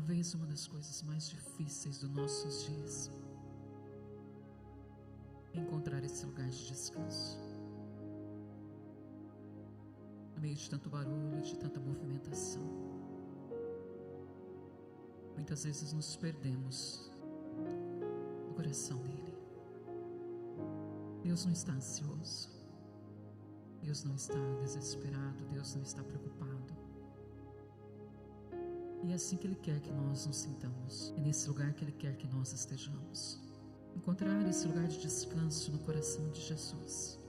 Talvez uma das coisas mais difíceis dos nossos dias é encontrar esse lugar de descanso. No meio de tanto barulho, de tanta movimentação, muitas vezes nos perdemos no coração dele. Deus não está ansioso, Deus não está desesperado, Deus não está preocupado. E é assim que Ele quer que nós nos sintamos. É nesse lugar que Ele quer que nós estejamos. Encontrar esse lugar de descanso no coração de Jesus,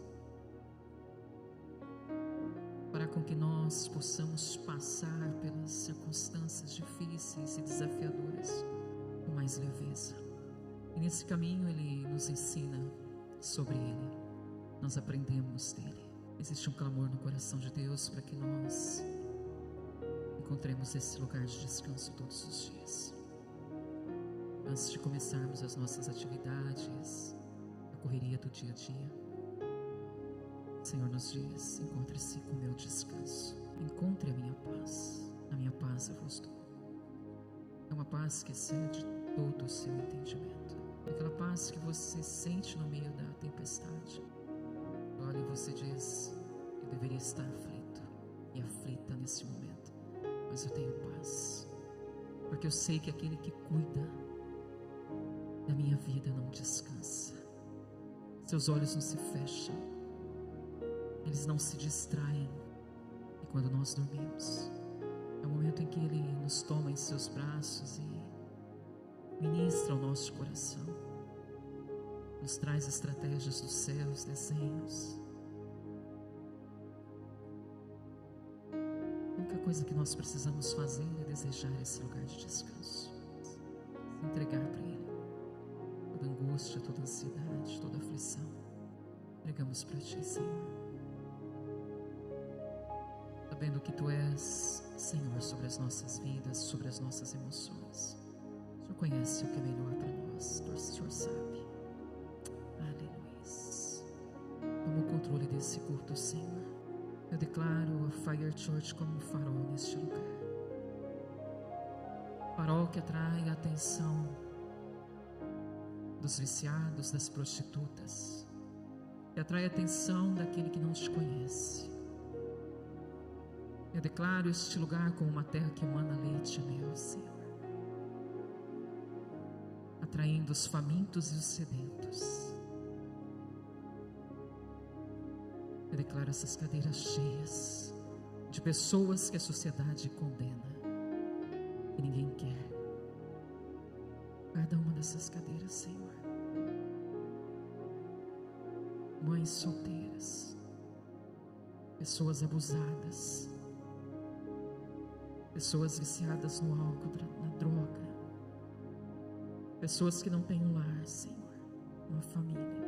para com que nós possamos passar pelas circunstâncias difíceis e desafiadoras com mais leveza. E nesse caminho Ele nos ensina sobre Ele, nós aprendemos dEle. Existe um clamor no coração de Deus para que nós encontremos esse lugar de descanso todos os dias. Antes de começarmos as nossas atividades, a correria do dia a dia, o Senhor nos diz: encontre-se com o meu descanso, encontre a minha paz, a minha paz eu vos dou. É uma paz que excede todo o seu entendimento, é aquela paz que você sente no meio da tempestade. Olha, e você diz: eu deveria estar aflito e aflita nesse momento, mas eu tenho paz, porque eu sei que aquele que cuida da minha vida não descansa. Seus olhos não se fecham, eles não se distraem. E quando nós dormimos, é o momento em que Ele nos toma em seus braços e ministra ao nosso coração, nos traz estratégias dos céus, desenhos. A única coisa que nós precisamos fazer é desejar esse lugar de descanso, se entregar para Ele. Toda angústia, toda ansiedade, toda aflição, entregamos para Ti, Senhor, sabendo que Tu és Senhor sobre as nossas vidas, sobre as nossas emoções. O Senhor conhece o que é melhor para nós, o Senhor sabe. Aleluia. Toma o controle desse culto, Senhor. Eu declaro a Fire Church como um farol neste lugar, farol que atrai a atenção dos viciados, das prostitutas, que atrai a atenção daquele que não te conhece. Eu declaro este lugar como uma terra que emana leite e mel, Senhor, atraindo os famintos e os sedentos. Eu declaro essas cadeiras cheias de pessoas que a sociedade condena e ninguém quer. Cada uma dessas cadeiras, Senhor, mães solteiras, pessoas abusadas, pessoas viciadas no álcool, na droga, pessoas que não têm um lar, Senhor, uma família,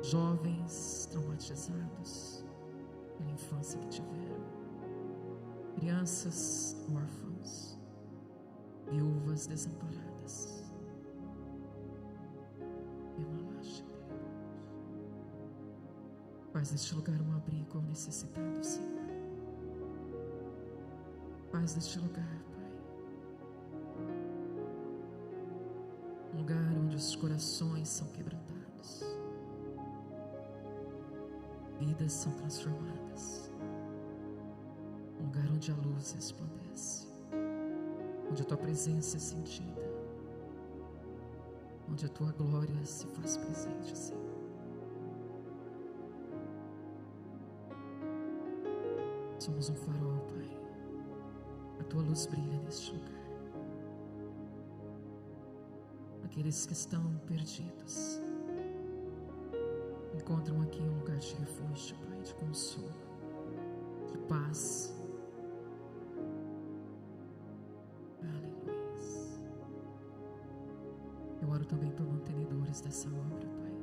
jovens traumatizados pela infância que tiveram, crianças órfãos, viúvas desamparadas. Faz deste lugar um abrigo ao necessitado, Senhor. Faz deste lugar, Pai, um lugar onde os corações são quebrantados, vidas são transformadas, um lugar onde a luz resplandece, onde a Tua presença é sentida, onde a Tua glória se faz presente, Senhor. Somos um farol, Pai. A Tua luz brilha neste lugar. Aqueles que estão perdidos encontram aqui um lugar de refúgio, Pai, de consolo, de paz. Aleluia. Eu oro também por mantenedores dessa obra, Pai,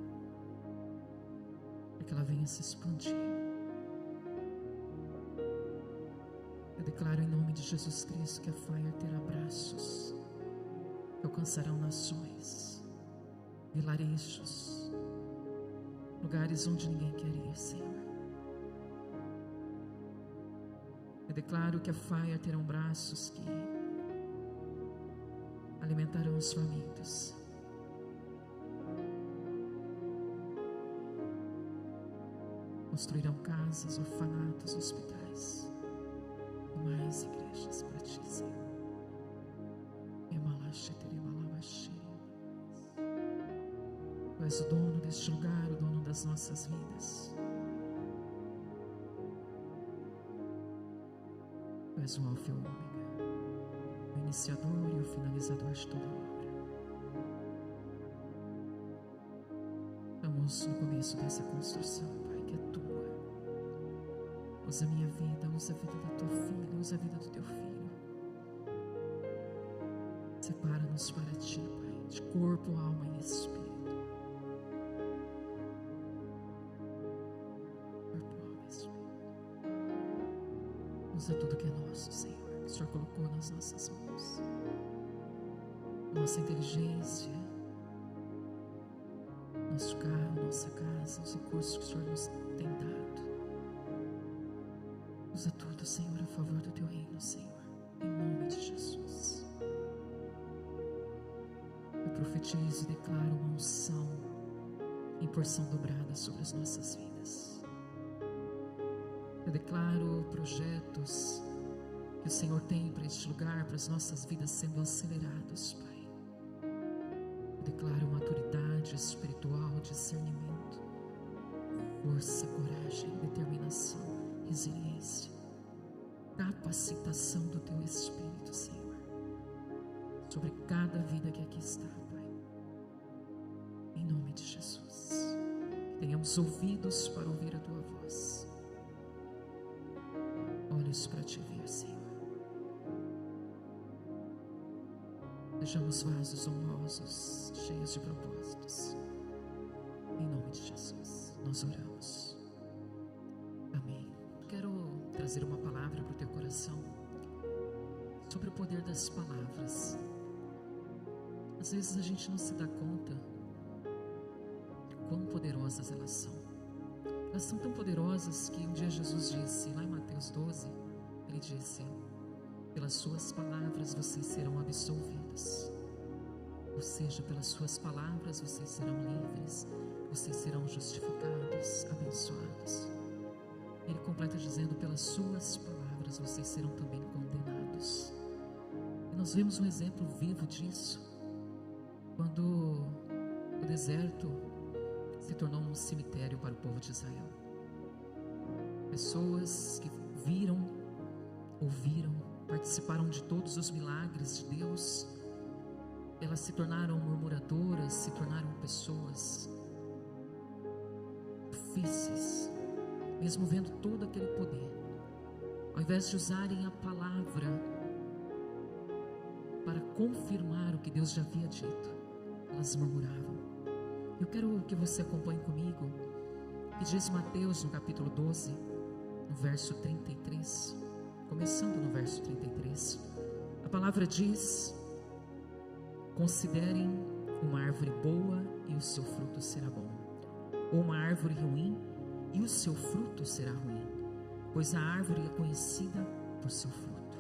para que ela venha se expandir. Eu declaro em nome de Jesus Cristo que a Fire terá braços que alcançarão nações, vilarejos, lugares onde ninguém quer ir, Senhor. Eu declaro que a Fire terão braços que alimentarão os famintos, construirão casas, orfanatos, hospitais e mais igrejas para ti, Senhor. Tu és o dono deste lugar, o dono das nossas vidas. Tu és o Alfa e o Ômega, o iniciador e o finalizador de toda obra. Estamos no começo dessa construção, Pai, que é tua. Usa a minha vida, usa a vida da tua filha, usa a vida do teu filho. Separa-nos para ti, Pai, de corpo, alma e espírito. Usa tudo que é nosso, Senhor, que o Senhor colocou nas nossas mãos. Nossa inteligência, nosso carro, nossa casa, os recursos que o Senhor nos tem dado. Usa tudo, Senhor, a favor do teu reino, Senhor, em nome de Jesus. Eu profetizo e declaro uma unção em porção dobrada sobre as nossas vidas. Eu declaro projetos que o Senhor tem para este lugar, para as nossas vidas sendo acelerados, Pai. Eu declaro maturidade espiritual, discernimento, força, coragem, determinação, resiliência, capacitação do Teu Espírito, Senhor, sobre cada vida que aqui está, Pai. Em nome de Jesus, que tenhamos ouvidos para ouvir a Tua voz, olhos para te ver, Senhor. Sejamos vasos honrosos, cheios de propósitos. Em nome de Jesus, nós oramos. Amém. Quero trazer uma palavra para o teu coração sobre o poder das palavras. Às vezes a gente não se dá conta de quão poderosas elas são. Elas são tão poderosas que um dia Jesus disse, lá em Mateus 12, Ele disse: pelas suas palavras vocês serão absolvidos. Ou seja, pelas suas palavras vocês serão livres, vocês serão justificados, abençoados. Ele completa dizendo: pelas suas palavras vocês serão também condenados. E nós vemos um exemplo vivo disso, quando o deserto se tornou um cemitério para o povo de Israel. Pessoas que viram, ouviram, participaram de todos os milagres de Deus, elas se tornaram murmuradoras, se tornaram pessoas difíceis, mesmo vendo todo aquele poder. Ao invés de usarem a palavra para confirmar o que Deus já havia dito, elas murmuravam. Eu quero que você acompanhe comigo o que diz Mateus no capítulo 12, no verso 33, começando no verso 33. A palavra diz: considerem uma árvore boa e o seu fruto será bom, ou uma árvore ruim e o seu fruto será ruim, pois a árvore é conhecida por seu fruto.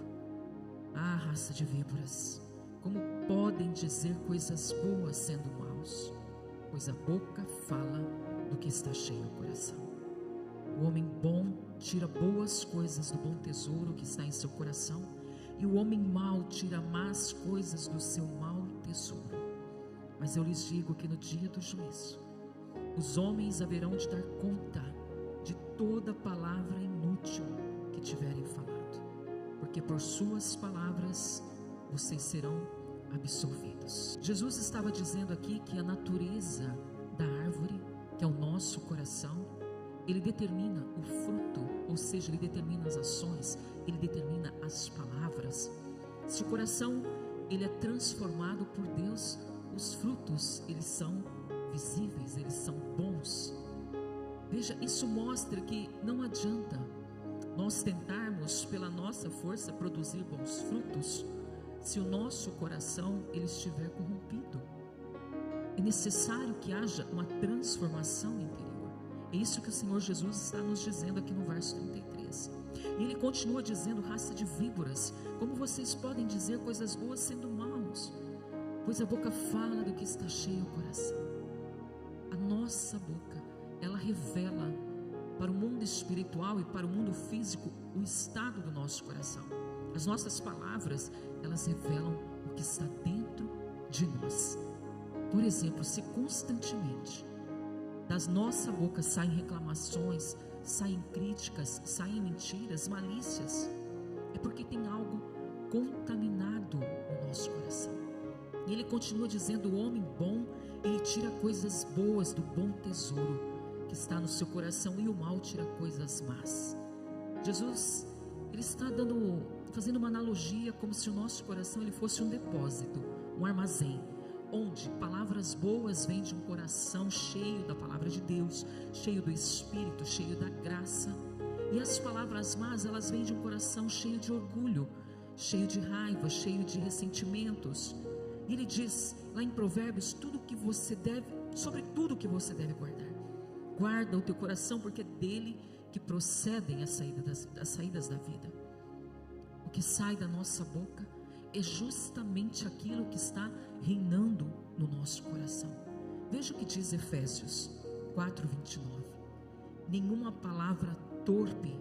Ah, raça de víboras, como podem dizer coisas boas sendo maus? Pois a boca fala do que está cheio o coração. O homem bom tira boas coisas do bom tesouro que está em seu coração, e o homem mau tira más coisas do seu mau tesouro. Mas eu lhes digo que no dia do juízo, os homens haverão de dar conta de toda palavra inútil que tiverem falado, porque por suas palavras vocês serão absolvidos. Jesus estava dizendo aqui que a natureza da árvore, que é o nosso coração, ele determina o fruto, ou seja, ele determina as ações, ele determina as palavras. Se o coração ele é transformado por Deus, os frutos eles são visíveis, eles são bons. Veja, isso mostra que não adianta nós tentarmos pela nossa força produzir bons frutos se o nosso coração ele estiver corrompido. É necessário que haja uma transformação interior. É isso que o Senhor Jesus está nos dizendo aqui no verso 33. E Ele continua dizendo: raça de víboras, como vocês podem dizer coisas boas sendo maus? pois a boca fala do que está cheio o coração. A nossa boca, ela revela para o mundo espiritual e para o mundo físico o estado do nosso coração. As nossas palavras, elas revelam o que está dentro de nós. Por exemplo, se constantemente das nossa boca saem reclamações, saem críticas, saem mentiras, malícias, é porque tem algo contaminado no nosso coração. E ele continua dizendo: o homem bom, ele tira coisas boas do bom tesouro que está no seu coração, e o mal tira coisas más. Jesus, ele está fazendo uma analogia, como se o nosso coração ele fosse um depósito, um armazém, onde palavras boas vêm de um coração cheio da palavra de Deus, cheio do Espírito, cheio da graça. E as palavras más, elas vêm de um coração cheio de orgulho, cheio de raiva, cheio de ressentimentos. E ele diz lá em Provérbios, sobre tudo que você deve guardar. Guarda o teu coração, porque é dele que procedem as saídas da vida. O que sai da nossa boca é justamente aquilo que está reinando no nosso coração. Veja o que diz Efésios 4:29. Nenhuma palavra torpe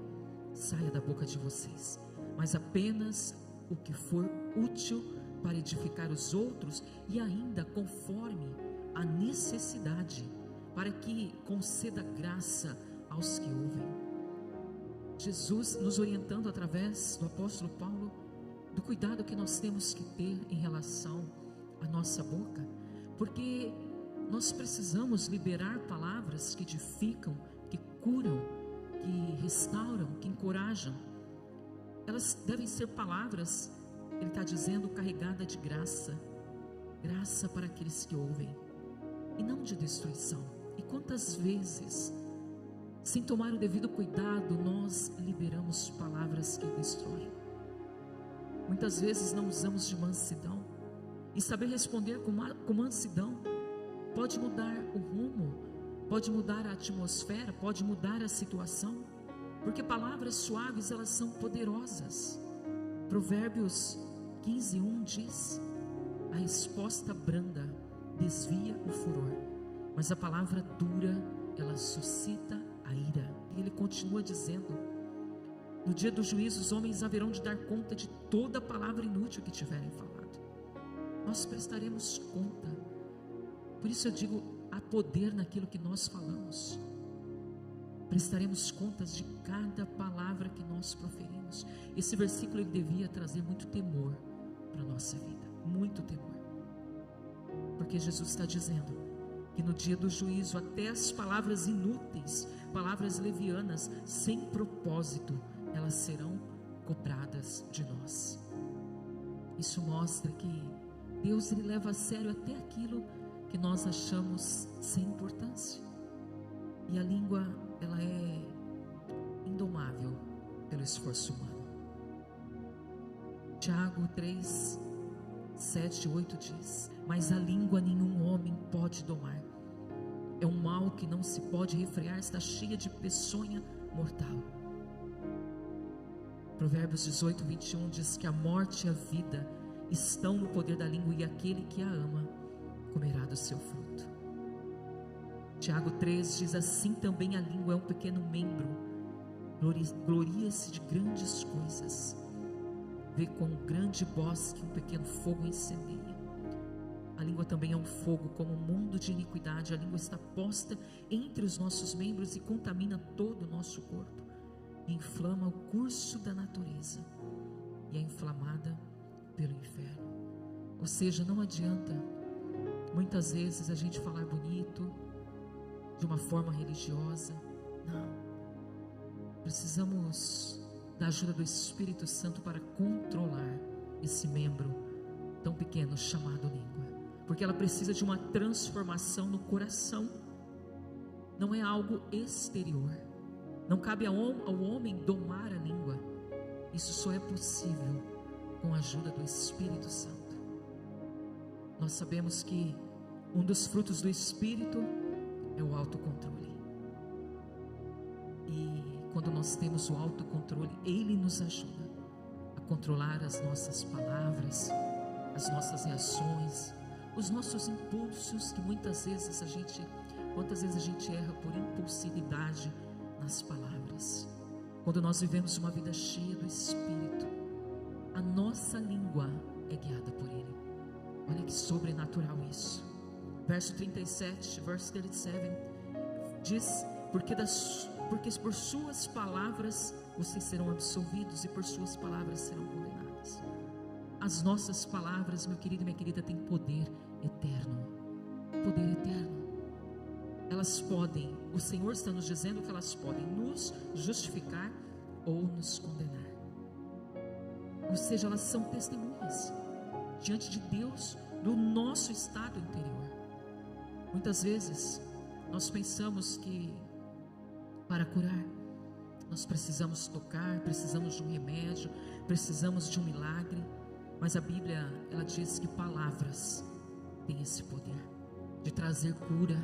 saia da boca de vocês, mas apenas o que for útil para edificar os outros, e ainda conforme a necessidade, para que conceda graça aos que ouvem. Jesus nos orientando através do apóstolo Paulo, do cuidado que nós temos que ter em relação à nossa boca, porque nós precisamos liberar palavras que edificam, que curam, que restauram, que encorajam. Elas devem ser palavras, ele está dizendo, carregada de graça, graça para aqueles que ouvem, e não de destruição. E quantas vezes, sem tomar o devido cuidado, nós liberamos palavras que destroem? Muitas vezes não usamos de mansidão, e saber responder com mansidão pode mudar o rumo, pode mudar a atmosfera, pode mudar a situação, porque palavras suaves, elas são poderosas. Provérbios 15:1 diz: a resposta branda desvia o furor, mas a palavra dura, ela suscita a ira. E ele continua dizendo: no dia do juízo os homens haverão de dar conta de toda palavra inútil que tiverem falado. Nós prestaremos conta. Por isso eu digo, há poder naquilo que nós falamos. Prestaremos contas de cada palavra que nós proferimos. Esse versículo ele devia trazer muito temor para a nossa vida, muito temor, porque Jesus está dizendo que no dia do juízo até as palavras inúteis, palavras levianas, sem propósito, elas serão cobradas de nós. Isso mostra que Deus ele leva a sério até aquilo que nós achamos sem importância. E a língua, ela é indomável pelo esforço humano. Tiago 3, 7, 8 diz: mas a língua nenhum homem pode domar. É um mal que não se pode refrear, está cheia de peçonha mortal. Provérbios 18:21 diz que a morte e a vida estão no poder da língua, e aquele que a ama comerá do seu fruto. Tiago 3 diz: assim também a língua é um pequeno membro, gloria-se de grandes coisas, vê com um grande bosque um pequeno fogo incendeia. A língua também é um fogo, como um mundo de iniquidade. A língua está posta entre os nossos membros e contamina todo o nosso corpo, e inflama o curso da natureza, e é inflamada pelo inferno. Ou seja, não adianta muitas vezes a gente falar bonito, de uma forma religiosa. Não, precisamos da ajuda do Espírito Santo para controlar esse membro tão pequeno chamado língua, porque ela precisa de uma transformação no coração. Não é algo exterior. Não cabe ao homem domar a língua. Isso só é possível com a ajuda do Espírito Santo. Nós sabemos que um dos frutos do Espírito é o autocontrole. E quando nós temos o autocontrole, Ele nos ajuda a controlar as nossas palavras, as nossas reações, os nossos impulsos, que quantas vezes a gente erra por impulsividade nas palavras. Quando nós vivemos uma vida cheia do Espírito, a nossa língua é guiada por Ele. Olha que sobrenatural isso. Verso 37, verso 37 diz: porque por suas palavras vocês serão absolvidos e por suas palavras serão condenados. As nossas palavras, meu querido e minha querida, têm poder eterno. Poder eterno. Elas podem, o Senhor está nos dizendo que elas podem nos justificar ou nos condenar. Ou seja, elas são testemunhas diante de Deus do nosso estado interior. Muitas vezes nós pensamos que para curar nós precisamos tocar, precisamos de um remédio, precisamos de um milagre, mas a Bíblia, ela diz que palavras têm esse poder de trazer cura,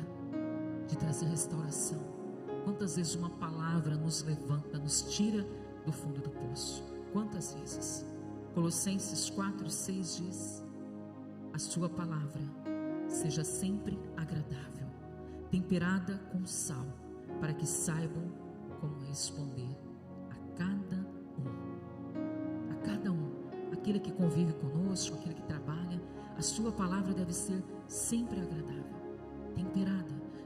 de trazer restauração. Quantas vezes uma palavra nos levanta, nos tira do fundo do poço? Quantas vezes? Colossenses 4:6 diz: a sua palavra seja sempre agradável, temperada com sal, para que saibam como responder a cada um, aquele que convive conosco, aquele que trabalha. A sua palavra deve ser sempre agradável,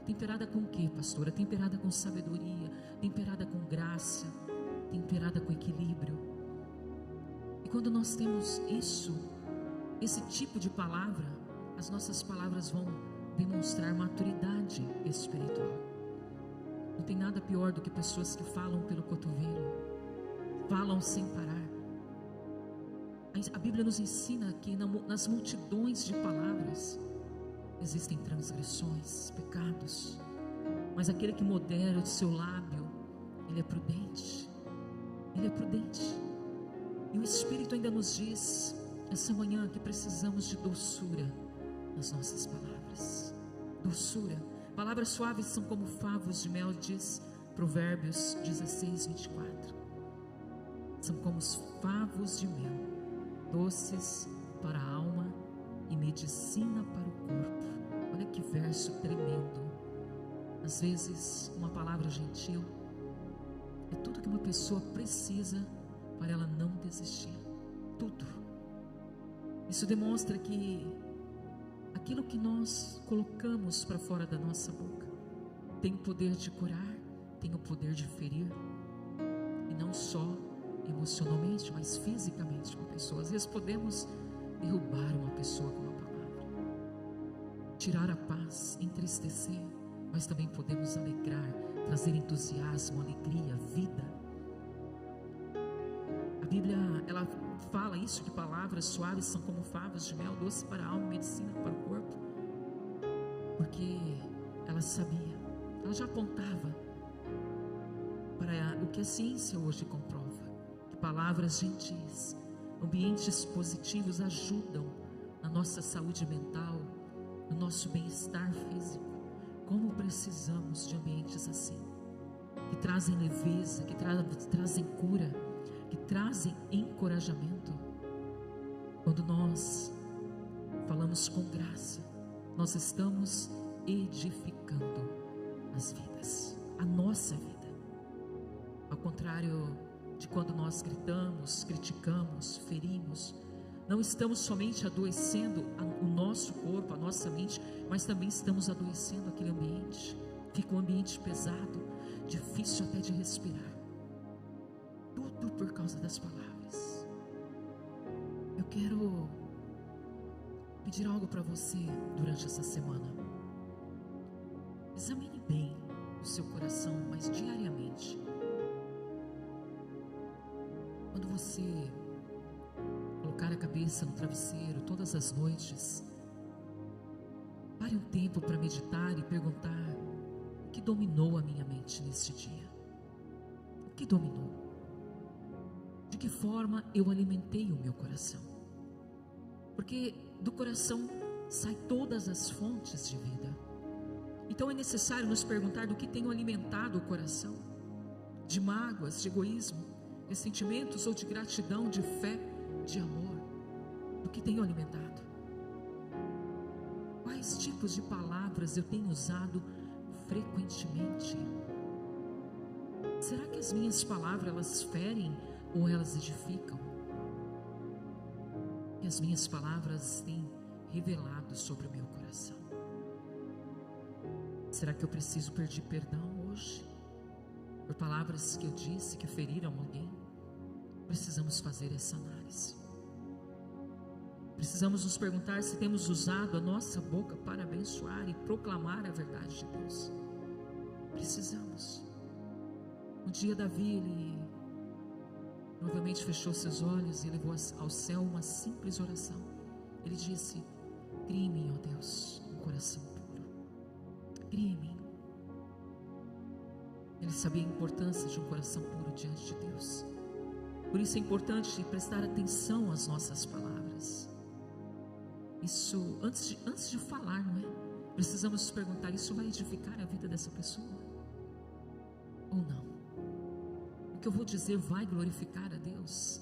temperada com o que, pastora? Temperada com sabedoria, temperada com graça, temperada com equilíbrio. E quando nós temos esse tipo de palavra, as nossas palavras vão demonstrar maturidade espiritual. Não tem nada pior do que pessoas que falam pelo cotovelo, falam sem parar. A Bíblia nos ensina que nas multidões de palavras existem transgressões, pecados, mas aquele que modera o seu lábio, ele é prudente. E o Espírito ainda nos diz essa manhã que precisamos de doçura nas nossas palavras. Doçura. Palavras suaves são como favos de mel, diz Provérbios 16:24. São como os favos de mel, doces para a alma e medicina para o corpo. Olha que verso tremendo. Às vezes uma palavra gentil é tudo que uma pessoa precisa para ela não desistir. Tudo. Isso demonstra que aquilo que nós colocamos para fora da nossa boca tem o poder de curar, tem o poder de ferir, e não só emocionalmente, mas fisicamente uma pessoa. Às vezes podemos derrubar uma pessoa com uma palavra, tirar a paz, entristecer, mas também podemos alegrar, trazer entusiasmo, alegria, vida. A Bíblia, ela fala isso, que palavras suaves são como favos de mel, doce para a alma, medicina para o corpo, porque ela sabia, ela já apontava para o que a ciência hoje comprova, que palavras gentis, ambientes positivos ajudam na nossa saúde mental, no nosso bem-estar físico. Como precisamos de ambientes assim, que trazem leveza, que trazem cura, que trazem encorajamento. Quando nós falamos com graça, nós estamos edificando as vidas, a nossa vida. Ao contrário de quando nós gritamos, criticamos, ferimos, não estamos somente adoecendo o nosso corpo, a nossa mente, mas também estamos adoecendo aquele ambiente. Fica um ambiente pesado, difícil até de respirar. Tudo por causa das palavras. Eu quero pedir algo para você durante essa semana. Examine bem o seu coração, mas diariamente. Quando você colocar a cabeça no travesseiro todas as noites, pare um tempo para meditar e perguntar: o que dominou a minha mente neste dia? O que dominou? De que forma eu alimentei o meu coração? Porque do coração saem todas as fontes de vida. Então é necessário nos perguntar do que tenho alimentado o coração: de mágoas, de egoísmo, de sentimentos ou de gratidão, de fé, de amor. Do que tenho alimentado? Quais tipos de palavras eu tenho usado frequentemente? Será que as minhas palavras elas ferem ou elas edificam? Que as minhas palavras têm revelado sobre o meu coração? Será que eu preciso pedir perdão hoje por palavras que eu disse que feriram alguém? Precisamos fazer essa análise. Precisamos nos perguntar se temos usado a nossa boca para abençoar e proclamar a verdade de Deus. Precisamos. Um dia Davi, ele provavelmente fechou seus olhos e levou ao céu uma simples oração. Ele disse: cria em mim, ó Deus, um coração puro. Cria em mim. Ele sabia a importância de um coração puro diante de Deus. Por isso é importante prestar atenção às nossas palavras. Isso, antes de falar, não é? Precisamos nos perguntar: isso vai edificar a vida dessa pessoa? Ou não? O que eu vou dizer vai glorificar a Deus?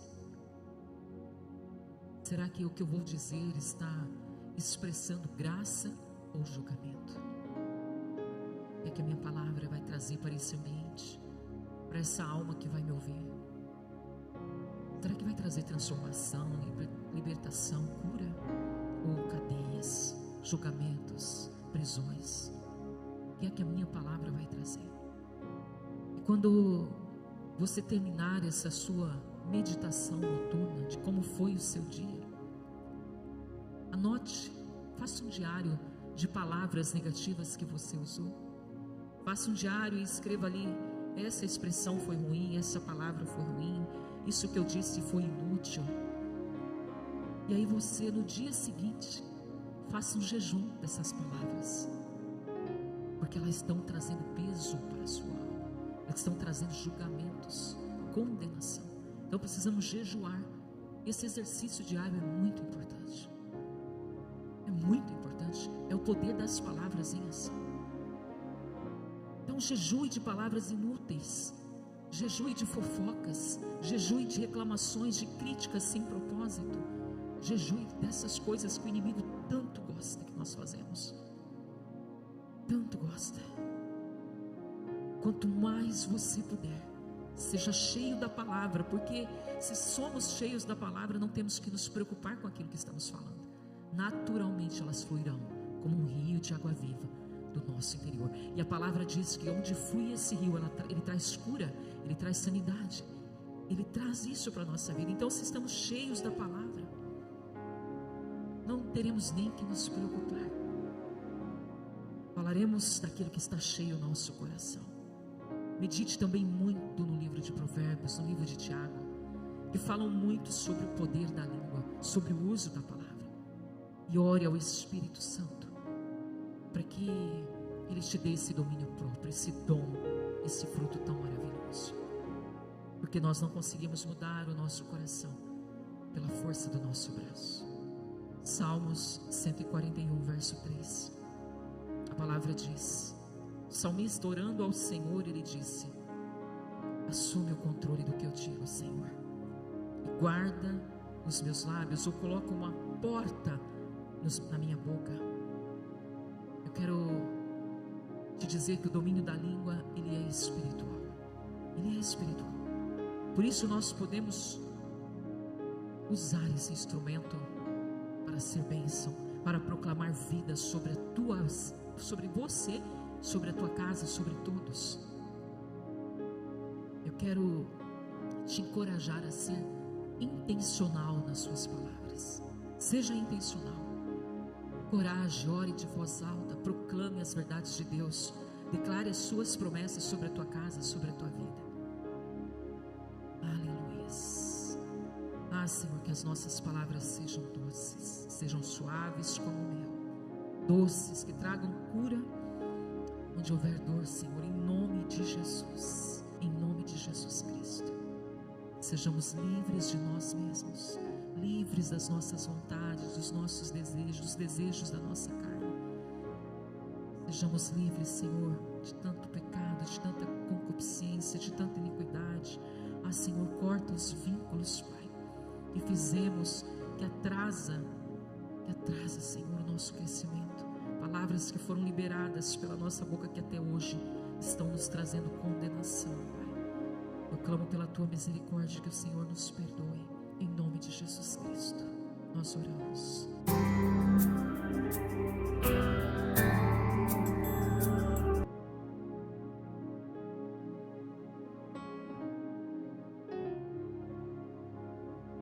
Será que o que eu vou dizer está expressando graça ou julgamento? É que a minha palavra vai trazer para esse ambiente, para essa alma que vai me ouvir? Será que vai trazer transformação, libertação, cura? Ou cadeias, julgamentos, prisões? O que é que a minha palavra vai trazer? E quando você terminar essa sua meditação noturna de como foi o seu dia, anote, faça um diário de palavras negativas que você usou. Faça um diário e escreva ali: essa expressão foi ruim, essa palavra foi ruim, isso que eu disse foi inútil. E aí você, no dia seguinte, faça um jejum dessas palavras, porque elas estão trazendo peso para a sua alma, elas estão trazendo julgamentos, condenação. Então precisamos jejuar. Esse exercício diário é muito importante. É muito importante. É o poder das palavras em ação. Então jejue de palavras inúteis, jejue de fofocas, jejue de reclamações, de críticas sem propósito, jejue dessas coisas que o inimigo tanto gosta que nós fazemos. Tanto gosta. Quanto mais você puder, seja cheio da palavra, porque se somos cheios da palavra, não temos que nos preocupar com aquilo que estamos falando. Naturalmente elas fluirão como um rio de água viva do nosso interior. E a palavra diz que onde flui esse rio, ele traz cura, ele traz sanidade, ele traz isso para a nossa vida. Então, se estamos cheios da palavra, não teremos nem que nos preocupar. Falaremos daquilo que está cheio no nosso coração. Medite também muito no livro de Provérbios, no livro de Tiago, que falam muito sobre o poder da língua, sobre o uso da palavra. E ore ao Espírito Santo para que Ele te dê esse domínio próprio, esse dom, esse fruto tão maravilhoso. Porque nós não conseguimos mudar o nosso coração pela força do nosso braço. Salmos 141, verso 3. A palavra diz: o salmista, orando ao Senhor, ele disse: assume o controle do que eu digo, Senhor, e guarda os meus lábios, ou coloca uma porta na minha boca. Eu quero te dizer que o domínio da língua, ele é espiritual. Ele é espiritual. Por isso nós podemos usar esse instrumento para ser bênção, para proclamar vida sobre você, sobre a tua casa, sobre todos. Eu quero te encorajar a ser intencional nas suas palavras. Seja intencional. Coragem, ore de voz alta, proclame as verdades de Deus, declare as suas promessas sobre a tua casa, sobre a tua vida. Aleluia. Senhor, que as nossas palavras sejam doces, sejam suaves como mel, doces, que tragam cura onde houver dor, Senhor, em nome de Jesus, em nome de Jesus Cristo. Sejamos livres de nós mesmos, livres das nossas vontades, dos nossos desejos, dos desejos da nossa carne. Sejamos livres, Senhor, de tanto pecado, de tanta concupiscência, de tanta iniquidade. Senhor, corta os vínculos, Pai, que fizemos, que atrasa, Senhor, o nosso crescimento. palavras que foram liberadas pela nossa boca que até hoje estão nos trazendo condenação, Pai. Eu clamo pela tua misericórdia, que o Senhor nos perdoe. Em nome de Jesus Cristo, nós oramos.